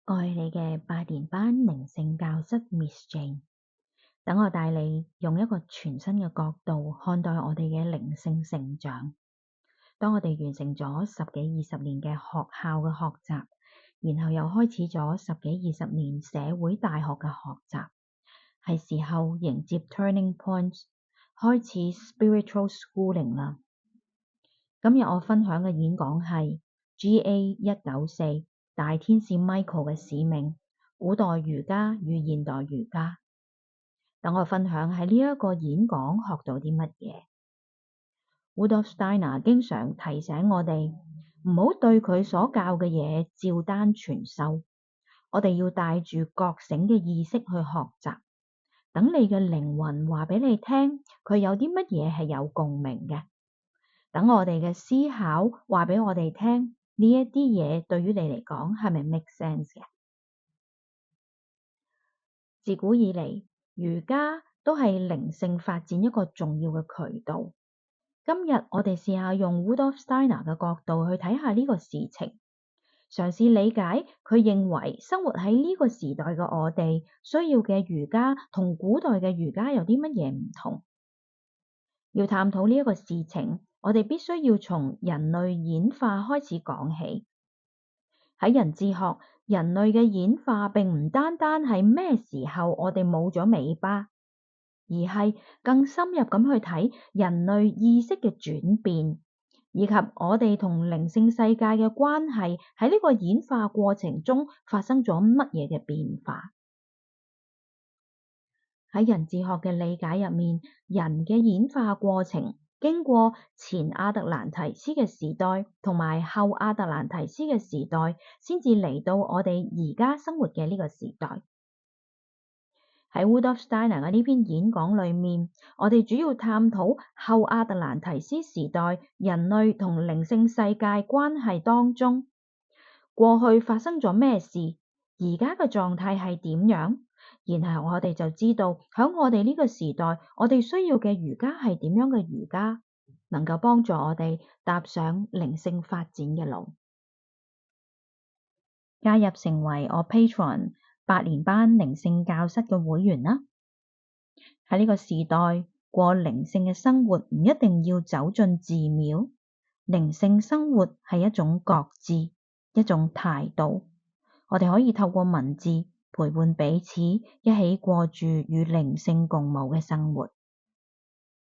我係你嘅8年班靈性教室 Miss Jane， 等我帶你用一個全新嘅角度看待我哋嘅靈性成長。當我哋完成咗10幾20年嘅學校嘅學習，然後又開始咗10幾20年社會大學嘅學習，係時候迎接 turning points， 開始 spiritual schooling 啦。今日我分享嘅演講係 GA194 大天使 Michael 嘅使命，古代瑜伽與現代瑜伽。等我分享喺呢一個演講學到啲乜嘢。Rudolf Steiner 經常提醒我哋唔好對佢所教嘅嘢照單全收，我哋要帶住覺醒嘅意識去學習。等你嘅靈魂話俾你聽，佢有啲乜嘢係有共鳴嘅。等我哋嘅思考話俾我哋聽，呢一啲嘢對於你嚟講係咪 make sense 嘅？自古以嚟，瑜伽都係靈性發展一個重要嘅渠道。今日我哋試下用 Rudolf Steiner 嘅角度去睇下呢個事情，嘗試理解佢認為生活喺呢個時代嘅我哋需要嘅瑜伽同古代嘅瑜伽有啲乜嘢唔同。要探討呢一個事情，我哋必須要從人類演化開始講起。喺人智學，人類嘅演化並唔單單係咩時候我哋冇咗尾巴，而係更深入咁去睇人類意識嘅轉變，以及我哋同靈性世界嘅關係喺呢個演化過程中發生咗乜嘢嘅變化。喺人智學嘅理解入面，人嘅演化過程經過前亞特蘭提斯嘅時代同埋後亞特蘭提斯嘅時代，先至嚟到我哋而家生活嘅呢個時代。喺 Rudolf Steiner 嘅呢篇演講裏面，我哋主要探討後亞特蘭提斯時代人類同靈性世界關係當中，過去發生咗咩事，而家嘅狀態係點樣。然後我哋就知道喺我哋呢個時代，我哋需要嘅瑜伽係點樣嘅瑜伽，能夠幫助我哋踏上靈性發展嘅路。加入成為我 Patreon 8年班靈性教室嘅會員啦。喺呢個時代，過靈性嘅生活唔一定要走進寺廟，靈性生活係一種覺知，一種態度。我哋可以透過文字陪伴彼此，一起過住與靈性共舞嘅生活。